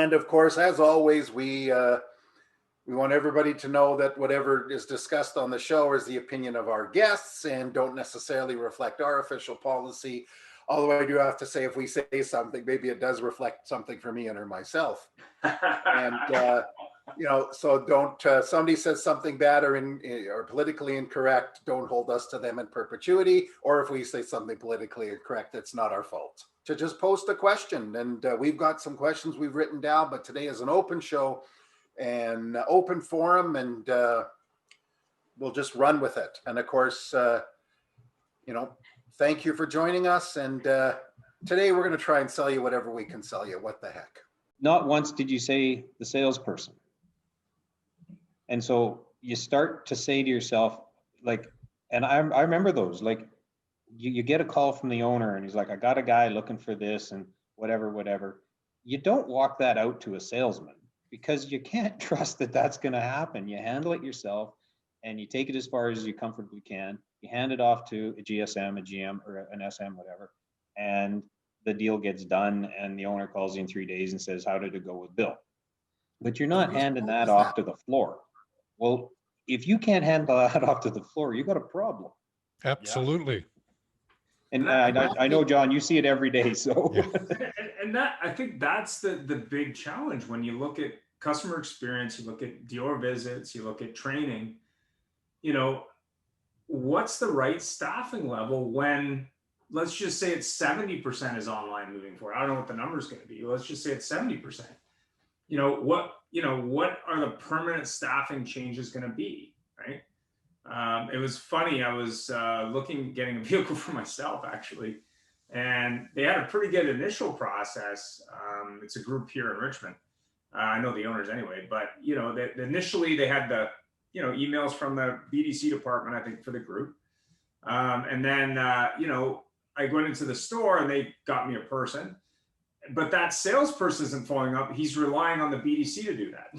And of course, as always, we want everybody to know that whatever is discussed on the show is the opinion of our guests and don't necessarily reflect our official policy. Although I do have to say, if we say something, maybe it does reflect something for me and or myself. And so don't. Somebody says something bad or politically incorrect, don't hold us to them in perpetuity. Or if we say something politically incorrect, it's not our fault. To just post a question, and we've got some questions we've written down. But today is an open show and open forum, and we'll just run with it. And of course, thank you for joining us. And today we're going to try and sell you whatever we can sell you. What the heck? Not once did you say the salesperson. And so you start to say to yourself, like, and I remember those, like, you get a call from the owner and he's like, I got a guy looking for this and whatever. You don't walk that out to a salesman because you can't trust that that's going to happen. You handle it yourself and you take it as far as you comfortably can. You hand it off to a GSM, a GM, or an SM, whatever, and the deal gets done and the owner calls you in 3 days and says, how did it go with Bill? But you're not handing that off to the floor. Well, if you can't handle that off to the floor, you got a problem. Absolutely. Yeah. And I know, John, you see it every day. So, yeah. and that, I think that's the big challenge when you look at customer experience, you look at dealer visits, you look at training, what's the right staffing level when, let's just say it's 70% is online moving forward. I don't know what the number is going to be. Let's just say it's 70%. What are the permanent staffing changes going to be, right? It was funny. I was getting a vehicle for myself, actually, and they had a pretty good initial process. It's a group here in Richmond. I know the owners anyway, but initially they had the emails from the BDC department, I think, for the group, and then I went into the store and they got me a person, but that salesperson isn't following up. He's relying on the BDC to do that.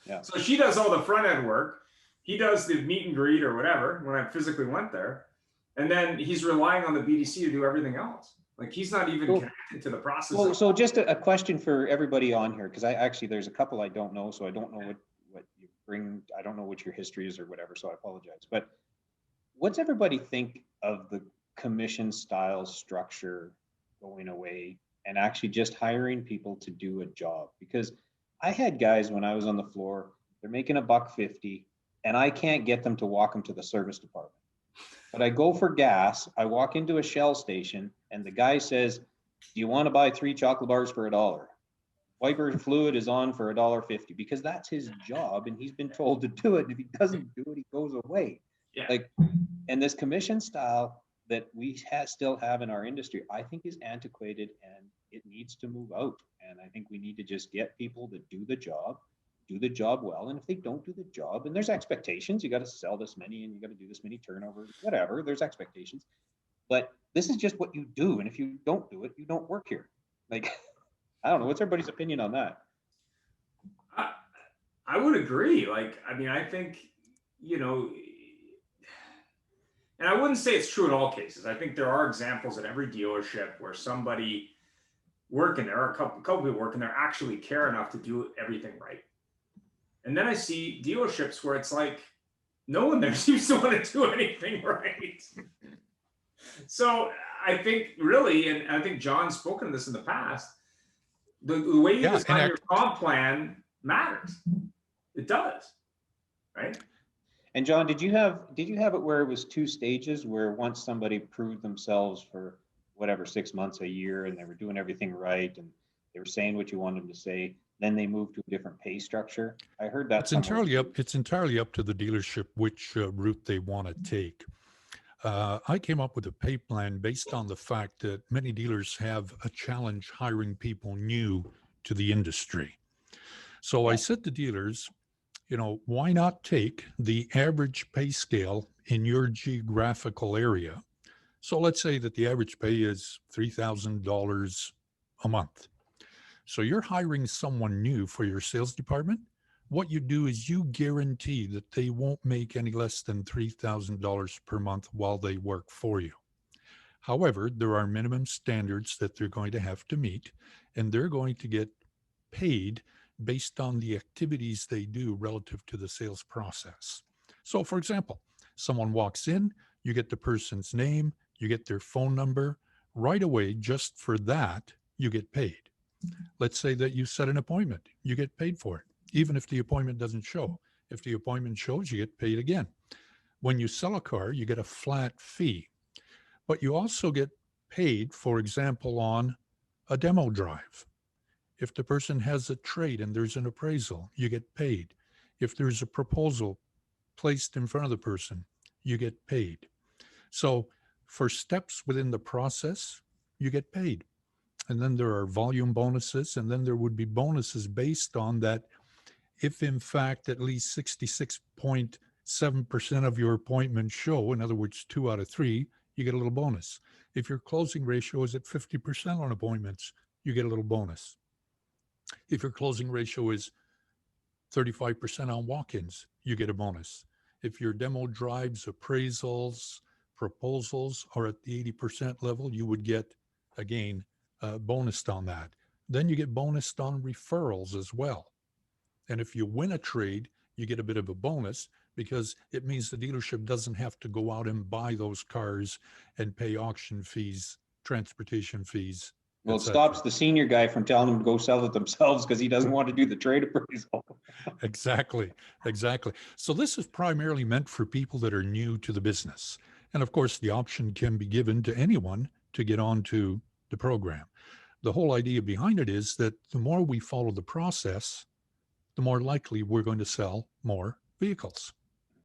Yeah. So she does all the front end work. He does the meet and greet or whatever when I physically went there. And then he's relying on the BDC to do everything else. Like he's not even connected to the process. Well, so just a question for everybody on here, because there's a couple I don't know. So I don't know what you bring. I don't know what your history is or whatever. So I apologize. But what's everybody think of the commission style structure going away and actually just hiring people to do a job? Because I had guys when I was on the floor, they're making $1.50 and I can't get them to walk them to the service department. But I go for gas, I walk into a Shell station and the guy says, do you want to buy 3 chocolate bars for $1? Wiper fluid is on for $1.50 because that's his job and he's been told to do it. If he doesn't do it, he goes away. Yeah. And this commission style that we still have in our industry, I think is antiquated and it needs to move out. And I think we need to just get people to do the job well. And if they don't do the job, and there's expectations, you got to sell this many and you got to do this many turnovers, whatever, there's expectations. But this is just what you do. And if you don't do it, you don't work here. Like, I don't know. What's everybody's opinion on that? I would agree. Like, I mean, I think, and I wouldn't say it's true in all cases. I think there are examples at every dealership where somebody working there, or a couple people working there, actually care enough to do everything right. And then I see dealerships where it's like, no one there seems to want to do anything right. So I think really, and I think John's spoken to this in the past, the way you design your comp plan matters. It does, right? And John, did you have it where it was 2 stages where once somebody proved themselves for whatever 6 months, a year, and they were doing everything right and they were saying what you wanted them to say, then they moved to a different pay structure? I heard that. It's entirely up to the dealership which route they want to take. I came up with a pay plan based on the fact that many dealers have a challenge hiring people new to the industry. So I said to dealers, why not take the average pay scale in your geographical area? So let's say that the average pay is $3,000 a month. So you're hiring someone new for your sales department. What you do is you guarantee that they won't make any less than $3,000 per month while they work for you. However, there are minimum standards that they're going to have to meet. and they're going to get paid based on the activities they do relative to the sales process. So, for example, someone walks in, you get the person's name, you get their phone number. Right away, just for that, you get paid. Let's say that you set an appointment, you get paid for it, even if the appointment doesn't show. If the appointment shows, you get paid again. When you sell a car, you get a flat fee, but you also get paid, for example, on a demo drive. If the person has a trade and there's an appraisal, you get paid. If there's a proposal placed in front of the person, you get paid. So for steps within the process, you get paid. And then there are volume bonuses, and then there would be bonuses based on that. If in fact at least 66.7% of your appointments show, in other words, 2 out of 3, you get a little bonus. If your closing ratio is at 50% on appointments, you get a little bonus. If your closing ratio is 35% on walk-ins, you get a bonus. If your demo drives, appraisals, proposals are at the 80% level, you would get, again, bonused on that. Then you get bonused on referrals as well. And if you win a trade, you get a bit of a bonus because it means the dealership doesn't have to go out and buy those cars and pay auction fees, transportation fees. Well, it stops the senior guy from telling them to go sell it themselves because he doesn't want to do the trade appraisal. Exactly. So this is primarily meant for people that are new to the business. And of course, the option can be given to anyone to get onto the program. The whole idea behind it is that the more we follow the process, the more likely we're going to sell more vehicles.